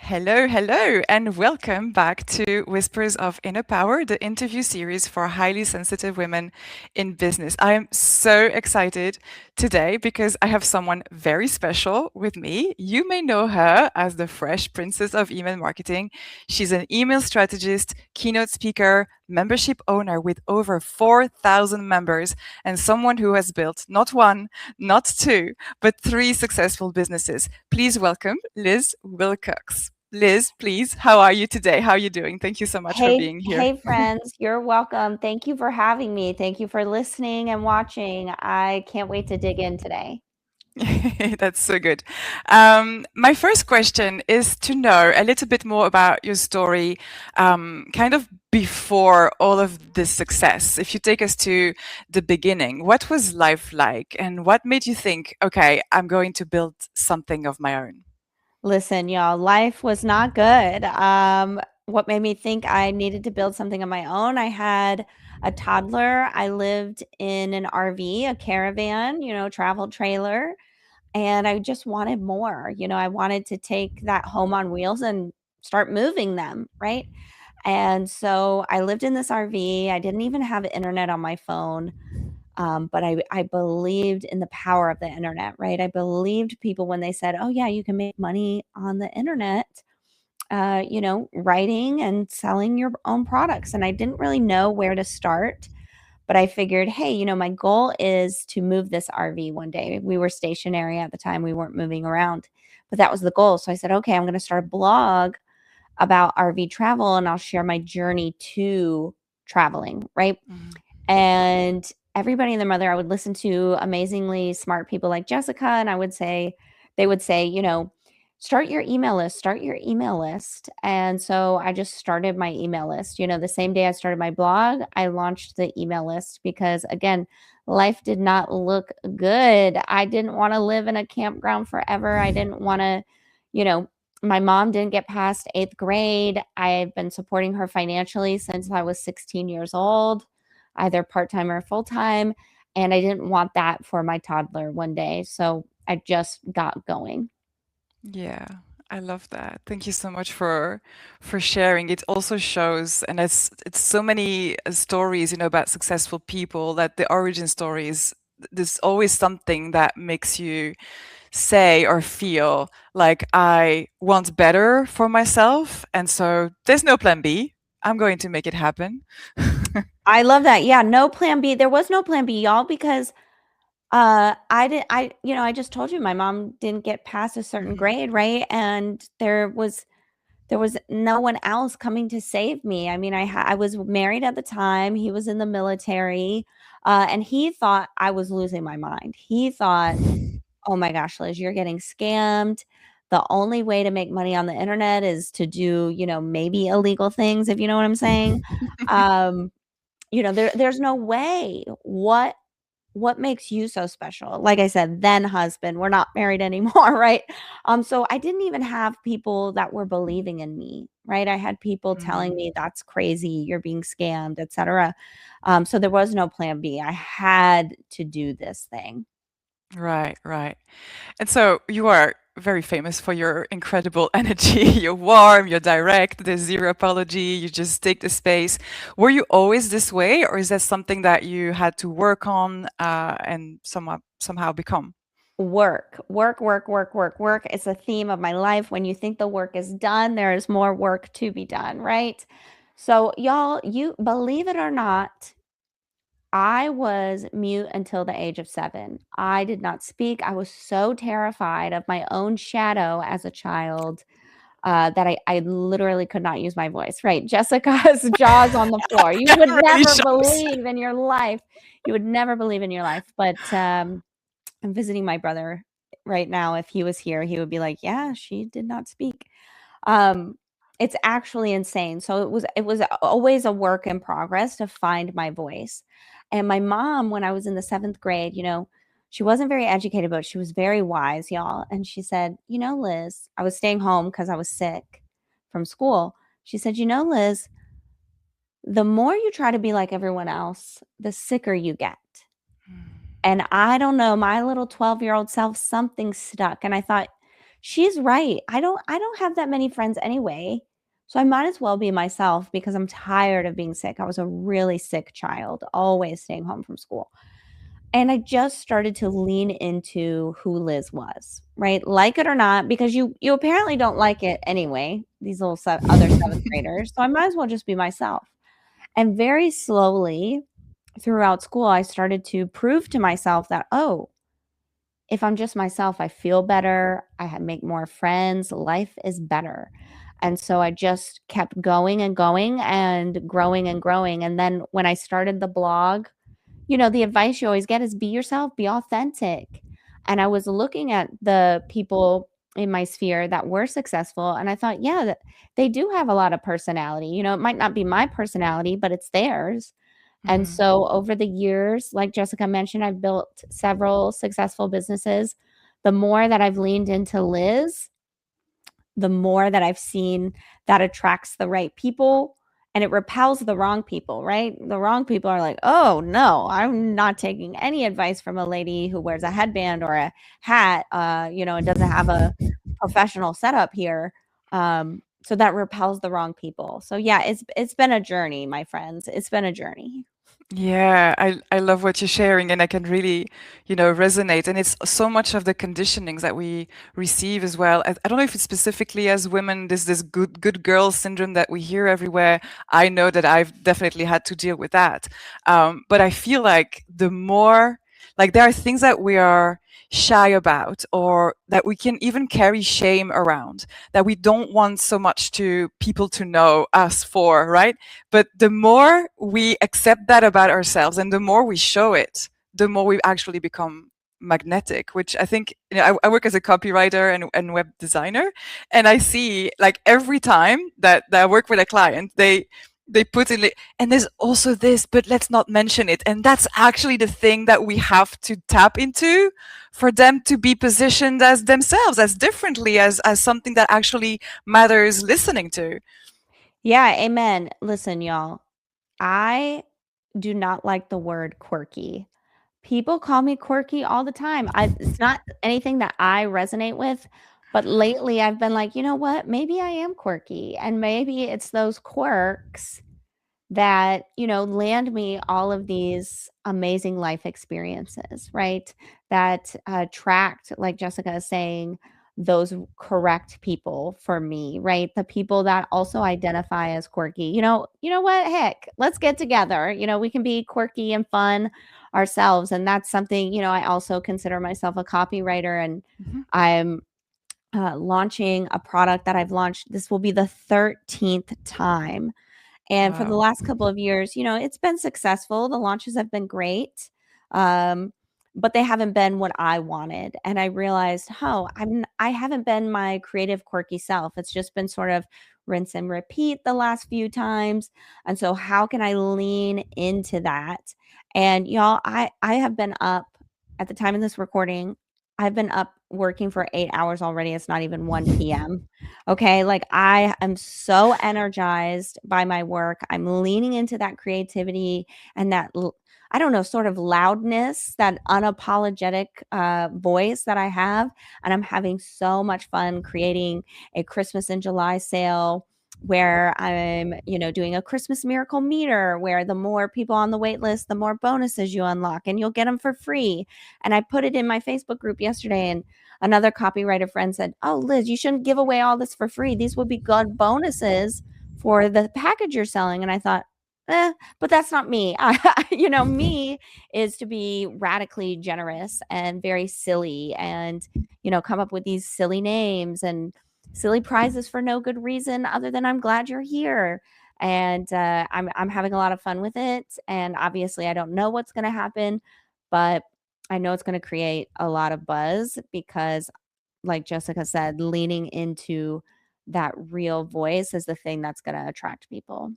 Hello, hello, and welcome back to Whispers of Inner Power, the interview series for highly sensitive women in business. I am so excited today because I have someone very special with me. You may know her as the Fresh Princess of Email Marketing. She's an email strategist, keynote speaker, membership owner with over 4,000 members, and someone who has built not one, not two, but three successful businesses. Please welcome Liz Wilcox. Liz, please, how are you today? How are you doing? Thank you so much for Hey, being here. hey, friends, you're welcome. Thank you for having me. Thank you for listening and watching. I can't wait to dig in today. That's so good. My first question is to know a little bit more about your story, kind of before all of this success. If you take us to the beginning, what was life like and what made you think, okay, I'm going to build something of my own? Listen, y'all, life was not good. What made me think I needed to build something of my own? I had a toddler. I lived in an RV, a caravan, travel trailer, and I just wanted more. I wanted to take that home on wheels and start moving them, right? And so I lived in this RV. I didn't even have internet on my phone. But I believed in the power of the internet, right? I believed people when they said, oh, yeah, you can make money on the internet, writing and selling your own products. And I didn't really know where to start. But I figured, hey, my goal is to move this RV one day. We were stationary at the time, we weren't moving around, but that was the goal. So I said, okay, I'm going to start a blog about RV travel and I'll share my journey to traveling, right? Mhm. And everybody and their mother, I would listen to amazingly smart people like Jessica, and they would say, start your email list, start your email list. And so I just started my email list. The same day I started my blog, I launched the email list because, again, life did not look good. I didn't want to live in a campground forever. I didn't want to, you know, my mom didn't get past eighth grade. I've been supporting her financially since I was 16 years old, either part time or full time. And I didn't want that for my toddler one day. So I just got going. Yeah, I love that. Thank you so much for sharing. It also shows, and it's so many stories, about successful people that the origin stories. There's always something that makes you say or feel like I want better for myself, and so there's no plan B. I'm going to make it happen. I love that. Yeah, no plan B. There was no plan B, y'all, because I just told you my mom didn't get past a certain Mhm. grade, right? And there was no one else coming to save me. I mean, I was married at the time. He was in the military, and he thought I was losing my mind. He thought, "Oh my gosh, Liz, you're getting scammed. The only way to make money on the internet is to do, maybe illegal things, if you know what I'm saying." Um, there's no way. What makes you so special? Like I said, then husband, we're not married anymore, right? So I didn't even have people that were believing in me, right? I had people telling Mm. me that's crazy, you're being scammed, etc. So there was no plan B. I had to do this thing. Right, right. And so you are very famous for your incredible energy. You're warm, you're direct, there's zero apology, you just take the space. Were you always this way, or is that something that you had to work on and somehow become? Work, work, work, work, work, work. It's a theme of my life. When you think the work is done, there is more work to be done, right? So, y'all, you believe it or not, I was mute until the age of 7. I did not speak. I was so terrified of my own shadow as a child, that I literally could not use my voice, right? Jessica's jaws on the floor. You would That really never shows. believe in your life. You would never believe in your life. But, I'm visiting my brother right now. If he was here, he would be like, "Yeah, she did not speak." Um, it's actually insane. So it was always a work in progress to find my voice. And my mom, when I was in the 7th grade, she wasn't very educated, but she was very wise, y'all. And she said, Liz, I was staying home because I was sick from school. She said, Liz, the more you try to be like everyone else, the sicker you get. And I don't know, my little 12-year-old self, something stuck. And I thought, she's right. I don't have that many friends anyway. So I might as well be myself because I'm tired of being sick. I was a really sick child, always staying home from school. And I just started to lean into who Liz was, right? Like it or not, because you apparently don't like it anyway, these little other 7th graders. So I might as well just be myself. And very slowly throughout school, I started to prove to myself that, oh, if I'm just myself, I feel better, make more friends, life is better. And so I just kept going and going and growing and growing. And then when I started the blog, the advice you always get is be yourself, be authentic. And I was looking at the people in my sphere that were successful, and I thought, yeah, they do have a lot of personality. It might not be my personality, but it's theirs. And Mhm. so over the years, like Jessica mentioned, I've built several successful businesses. The more that I've leaned into Liz, the more that I've seen that attracts the right people and it repels the wrong people, right? The wrong people are like, oh, no, I'm not taking any advice from a lady who wears a headband or a hat, and doesn't have a professional setup here. So that repels the wrong people. So yeah, it's been a journey, my friends. It's been a journey. Yeah, I love what you're sharing, and I can really, resonate. And it's so much of the conditionings that we receive as well. I don't know if it's specifically as women, there's this good girl syndrome that we hear everywhere. I know that I've definitely had to deal with that. But I feel like the more, like there are things that we are shy about, or that we can even carry shame around, that we don't want so much to people to know us for, right? But the more we accept that about ourselves and the more we show it, the more we actually become magnetic, which I think, I work as a copywriter and web designer. And I see like every time that I work with a client, they put in, and there's also this, but let's not mention it. And that's actually the thing that we have to tap into for them to be positioned as themselves, as differently, as something that actually matters listening to. Yeah, amen. Listen, y'all, I do not like the word quirky. People call me quirky all the time. It's not anything that I resonate with, but lately I've been like, "You know what? Maybe I am quirky, and maybe it's those quirks that, land me all of these amazing life experiences, right? That attract, like Jessica is saying, those correct people for me, right? The people that also identify as quirky. You know what? Heck, let's get together. We can be quirky and fun ourselves. And that's something, I also consider myself a copywriter, and Mhm. I'm launching a product that I've launched. This will be the 13th time, and for the Wow. last couple of years, it's been successful. The launches have been great. Um, but they haven't been what I wanted. And I realized, oh, I haven't been my creative, quirky self. It's just been sort of rinse and repeat the last few times. And so how can I lean into that? And y'all, I have been up at the time of this recording. I've been up working for 8 hours already. It's not even 1 p.m. Okay, like I am so energized by my work. I'm leaning into that creativity and that I don't know, sort of loudness, that unapologetic voice that I have, and I'm having so much fun creating a Christmas in July sale where I'm, doing a Christmas miracle meter where the more people on the wait list, the more bonuses you unlock and you'll get them for free. And I put it in my Facebook group yesterday, and another copywriter friend said, "Oh, Liz, you shouldn't give away all this for free. These would be good bonuses for the package you're selling." And I thought, but that's not me. Me is to be radically generous and very silly and, come up with these silly names and silly prizes for no good reason other than I'm glad you're here. And I'm having a lot of fun with it. And obviously, I don't know what's going to happen, but I know it's going to create a lot of buzz because, like Jessica said, leaning into that real voice is the thing that's going to attract people.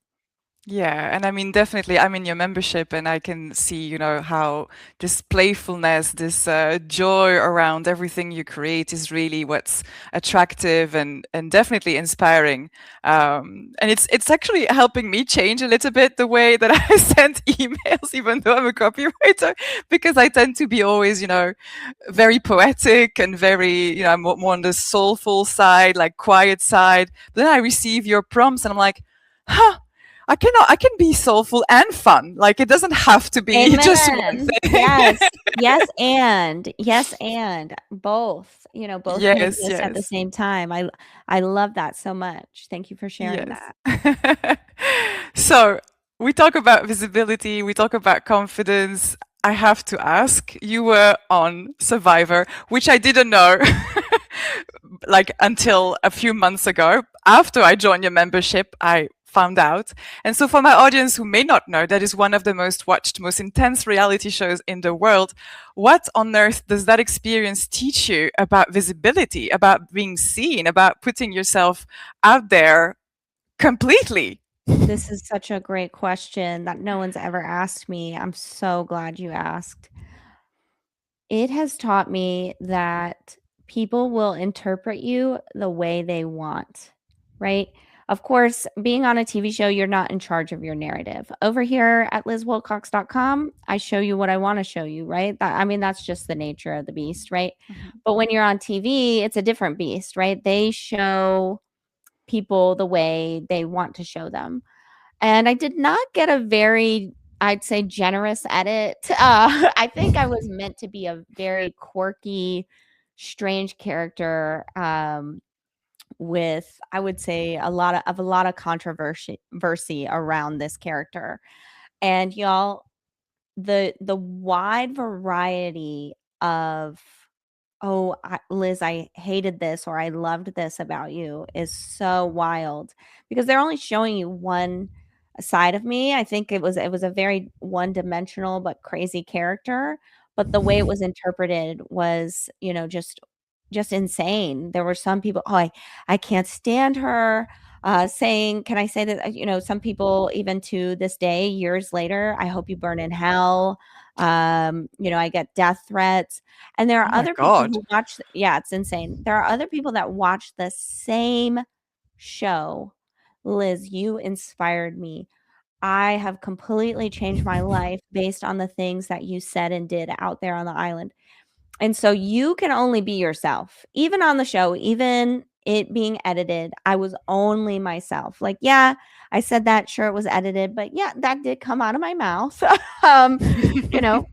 Yeah, and I mean, definitely, I'm in your membership, and I can see, how this playfulness, this joy around everything you create is really what's attractive and definitely inspiring. And it's actually helping me change a little bit the way that I send emails, even though I'm a copywriter, because I tend to be always, very poetic and very, I'm more on the soulful side, like quiet side. But then I receive your prompts, and I'm like, huh. I can be soulful and fun. Like it doesn't have to be just one Amen. thing. Yes. Yes, and both, both can Yes, exist at the yes, same time. I love that so much. Thank you for sharing yes. that. So we talk about visibility, we talk about confidence. I have to ask, you were on Survivor, which I didn't know like until a few months ago. After I joined your membership, I found out. And so, for my audience who may not know, that is one of the most watched, most intense reality shows in the world. What on earth does that experience teach you about visibility, about being seen, about putting yourself out there completely? This is such a great question that no one's ever asked me. I'm so glad you asked. It has taught me that people will interpret you the way they want, right? Of course, being on a TV show, you're not in charge of your narrative. Over here at lizwilcox.com, I show you what I want to show you, right? I mean, that's just the nature of the beast, right? Mhm. But when you're on TV, it's a different beast, right? They show people the way they want to show them. And I did not get a very, I'd say, generous edit. I think I was meant to be a very quirky, strange character, with, I would say, a lot of controversy around this character. And y'all, the wide variety of, "Oh, Liz, I hated this," or "I loved this about you," is so wild because they're only showing you one side of me. I think it was a very one-dimensional but crazy character, but the way it was interpreted was, just insane. There were some people, "Oh, I can't stand her," saying, can I say that, some people even to this day, years later, "I hope you burn in hell." I get death threats. And there Oh are my other people God. who watch, yeah, it's insane. There are other people that watch the same show. "Liz, you inspired me. I have completely changed my life based on the things that you said and did out there on the island." And so you can only be yourself. Even on the show, even it being edited, I was only myself. Like, yeah, I said that, sure it was edited, but yeah, that did come out of my mouth. um, you know,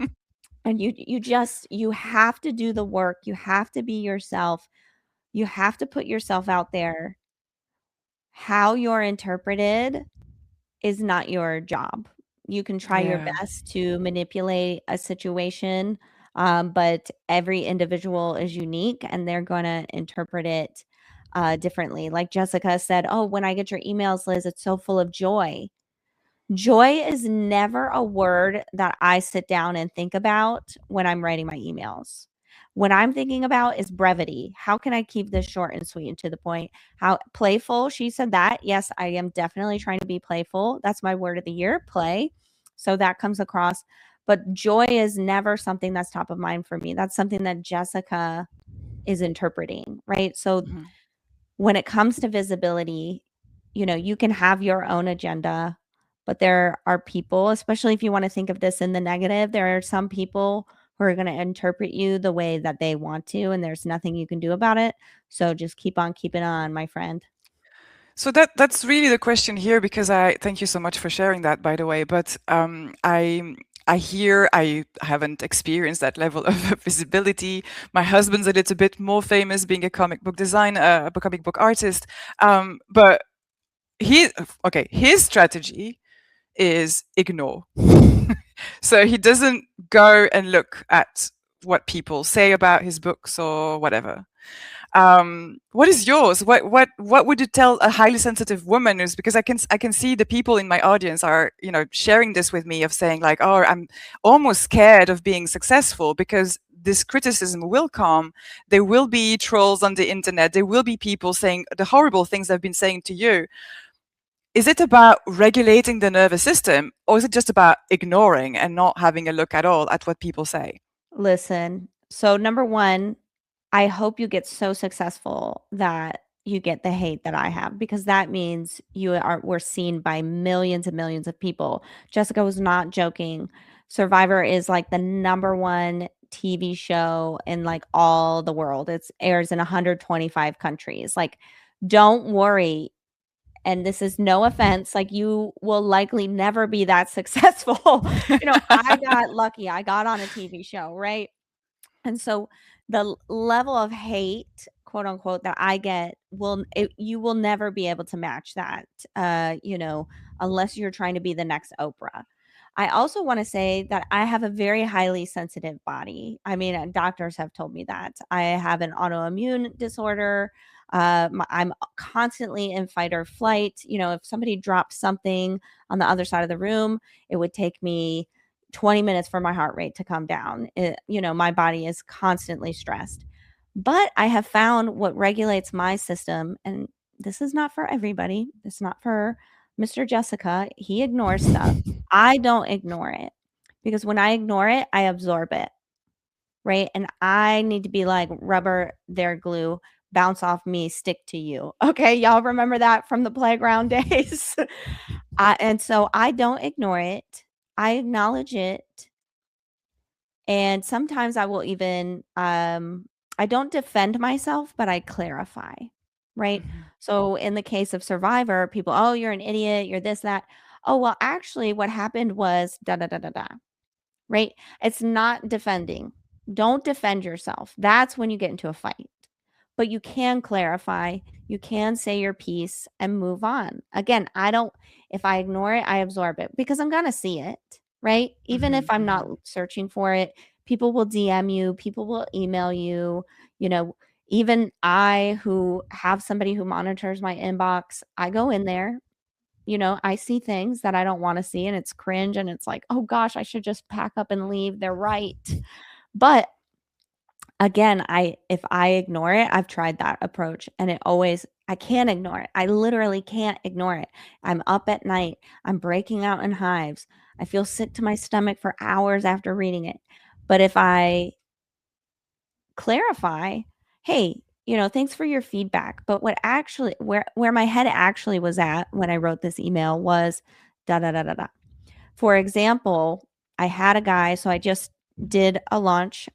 and you have to do the work. You have to be yourself. You have to put yourself out there. How you're interpreted is not your job. You can try your Yeah. best to manipulate a situation, but every individual is unique and they're going to interpret it differently. Like Jessica said, "Oh, when I get your emails, Liz, it's so full of joy." Joy is never a word that I sit down and think about when I'm writing my emails. What I'm thinking about is brevity. How can I keep this short and sweet and to the point? How playful, she said that. Yes, I am definitely trying to be playful. That's my word of the year, play. So that comes across. But joy is never something that's top of mind for me. That's something that Jessica is interpreting, right? So Mhm. when it comes to visibility, you can have your own agenda, but there are people, especially if you want to think of this in the negative, there are some people who are going to interpret you the way that they want to, and there's nothing you can do about it. So just keep on keeping on, my friend. So that's really the question here, because I thank you so much for sharing that, by the way. But I hear I haven't experienced that level of visibility. My husband's a little bit more famous, being a comic book designer, a comic book artist. But he okay, his strategy is ignore. So he doesn't go and look at what people say about his books or whatever. What is yours? What would you tell a highly sensitive woman who's, because I can see the people in my audience are, sharing this with me, of saying like, oh, I'm almost scared of being successful because this criticism will come. There will be trolls on the internet. There will be people saying the horrible things I've been saying to you. is it about regulating the nervous system, or is it just about ignoring and not having a look at all at what people say? Listen, so number one, I hope you get so successful that you get the hate that I have, because that means we're seen by millions and millions of people. Jessica was not joking. Survivor is like the number one TV show in like all the world. It airs in 125 countries. Like, don't worry. And this is no offense, like, you will likely never be that successful. I got lucky. I got on a TV show, right? And so the level of hate, quote unquote, that I get you will never be able to match that, unless you're trying to be the next Oprah. I also want to say that I have a very highly sensitive body. I mean, doctors have told me that. I have an autoimmune disorder. I'm constantly in fight or flight. If somebody dropped something on the other side of the room, it would take me 20 minutes for my heart rate to come down. My body is constantly stressed. But I have found what regulates my system, and this is not for everybody. It's not for Mr. Jessica. He ignores stuff. I don't ignore it, because when I ignore it, I absorb it. Right. And I need to be like rubber, their glue, bounce off me, stick to you. Okay. Y'all remember that from the playground days? And so I don't ignore it. I acknowledge it. And sometimes I will even, I don't defend myself, but I clarify. Right. So in the case of Survivor, people, oh, you're an idiot. You're this, that. Oh, well, actually, what happened was da da da da da. Right. It's not defending. Don't defend yourself. That's when you get into a fight. But you can clarify, you can say your piece and move on. Again, if I ignore it, I absorb it, because I'm going to see it, right? Even if I'm not searching for it, people will DM you, people will email you, even I, who have somebody who monitors my inbox, I go in there, I see things that I don't want to see, and it's cringe, and it's like, oh gosh, I should just pack up and leave. They're right. But again, if I ignore it, I've tried that approach, and I can't ignore it. I literally can't ignore it. I'm up at night. I'm breaking out in hives. I feel sick to my stomach for hours after reading it. But if I clarify, hey, thanks for your feedback. But where my head actually was at when I wrote this email was da da da da da. For example, I had a guy, so I just did a launch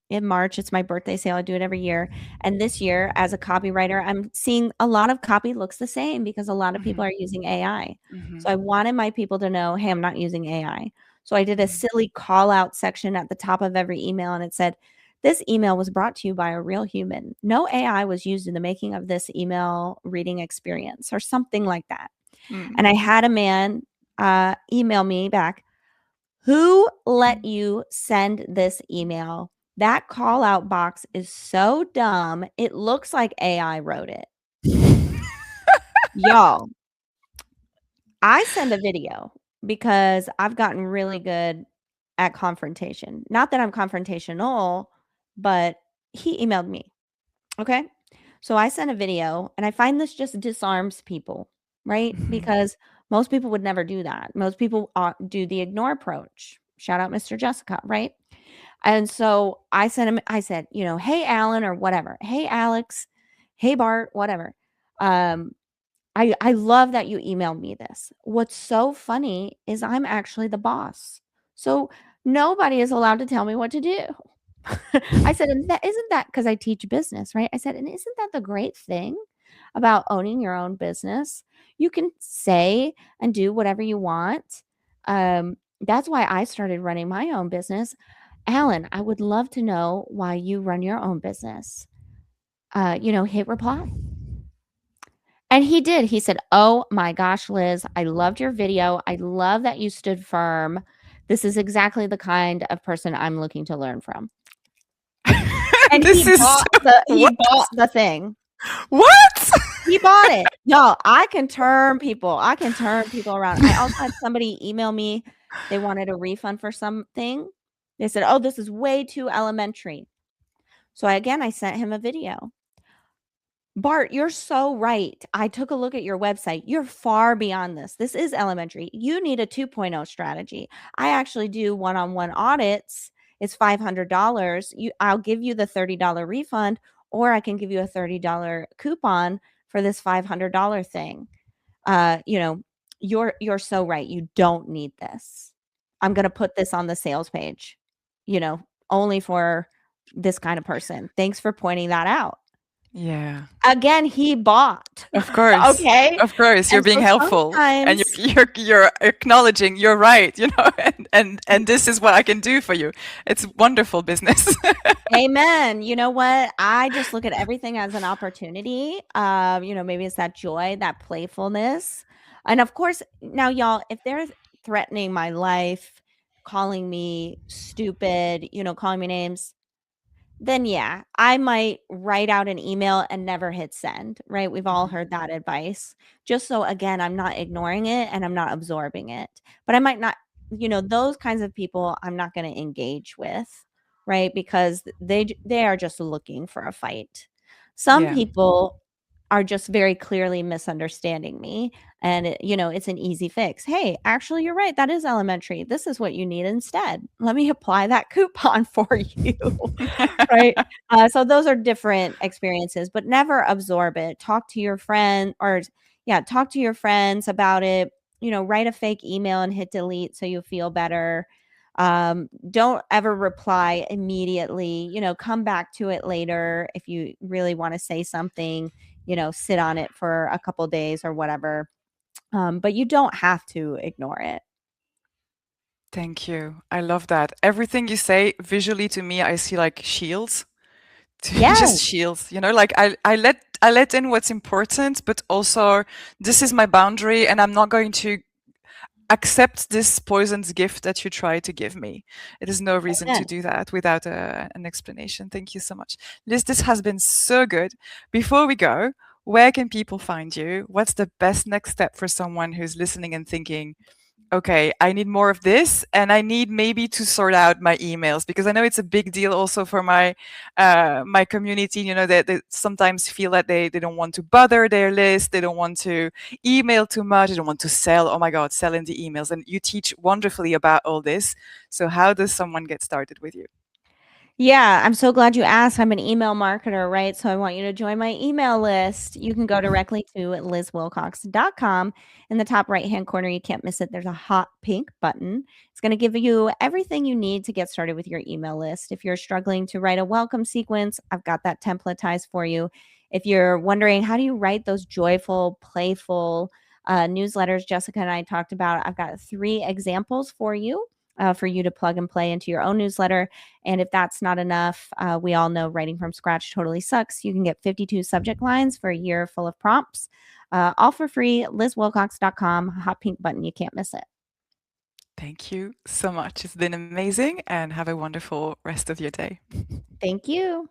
in March. It's my birthday sale. I do it every year. And this year, as a copywriter, I'm seeing a lot of copy looks the same, because a lot of people are using AI. So I wanted my people to know, hey, I'm not using AI. So I did a silly call out section at the top of every email, and it said, this email was brought to you by a real human. No AI was used in the making of this email reading experience, or something like that. And I had a man email me back, who let you send this email? That call out box is so dumb. It looks like AI wrote it. Y'all, I send a video because I've gotten really good at confrontation. Not that I'm confrontational, but he emailed me. Okay. So I sent a video, and I find this just disarms people, right? Because most people would never do that. Most people do the ignore approach. Shout out Mr. Jessica, right? And so I sent him, I said, hey, Alan, or whatever. Hey, Alex. Hey, Bart, whatever. I love that you emailed me this. What's so funny is I'm actually the boss. So nobody is allowed to tell me what to do. I said, and isn't that because I teach business, right? I said, and isn't that the great thing about owning your own business? You can say and do whatever you want. That's why I started running my own business. Alan, I would love to know why you run your own business. Hit reply. And he did. He said, oh my gosh, Liz, I loved your video. I love that you stood firm. This is exactly the kind of person I'm looking to learn from. And This he is bought what? the thing. What? He bought it. Y'all, I can turn people around. I also had somebody email me. They wanted a refund for something. They said, oh, this is way too elementary. So I sent him a video. Bart, you're so right. I took a look at your website. You're far beyond this. This is elementary. You need a 2.0 strategy. I actually do one-on-one audits. It's $500. I'll give you the $30 refund, or I can give you a $30 coupon for this $500 thing. You know, you're so right. You don't need this. I'm going to put this on the sales page, you know, only for this kind of person. Thanks for pointing that out. Yeah. Again, he bought. Of course. Okay? Of course, you're And being so helpful and sometimes you're acknowledging you're right, and this is what I can do for you. It's wonderful business. amen. You know what? I just look at everything as an opportunity. Maybe it's that joy, that playfulness. And of course, now y'all, if they're threatening my life, calling me stupid, calling me names, then yeah, I might write out an email and never hit send, right? We've all Mhm. heard that advice. Just so again, I'm not ignoring it and I'm not absorbing it. But I might not, those kinds of people I'm not going to engage with, right? Because they are just looking for a fight. Some Yeah. people are just very clearly misunderstanding me, and it's an easy fix. Hey, actually you're right, that is elementary. This is what you need instead. Let me apply that coupon for you. Right? So those are different experiences, but never absorb it. Talk to your friend or yeah, talk to your friends about it. Write a fake email and hit delete so you feel better. Don't ever reply immediately. Come back to it later if you really want to say something. Sit on it for a couple days or whatever. But you don't have to ignore it. Thank you. I love that. Everything you say visually to me, I see like shields. Just Yes. shields, like I let in what's important, but also this is my boundary and I'm not going to accept this poisoned gift that you try to give me. It is no reason to Amen. do that without an explanation. Thank you so much. Liz, this has been so good. Before we go, where can people find you? What's the best next step for someone who's listening and thinking, okay, I need more of this, and I need maybe to sort out my emails because I know it's a big deal also for my community. They sometimes feel that they don't want to bother their list, they don't want to email too much, they don't want to sell. Oh my God, sell in the emails, and you teach wonderfully about all this. So how does someone get started with you? Yeah, I'm so glad you asked. I'm an email marketer, right? So I want you to join my email list. You can go directly to lizwilcox.com. In the top right-hand corner, you can't miss it. There's a hot pink button. It's going to give you everything you need to get started with your email list. If you're struggling to write a welcome sequence, I've got that templatized for you. If you're wondering, how do you write those joyful, playful newsletters Jessica and I talked about, I've got 3 examples for you to plug and play into your own newsletter. And if that's not enough, we all know writing from scratch totally sucks. You can get 52 subject lines for a year full of prompts, all for free. LizWilcox.com, hot pink button. You can't miss it. Thank you so much. It's been amazing, and have a wonderful rest of your day. Thank you.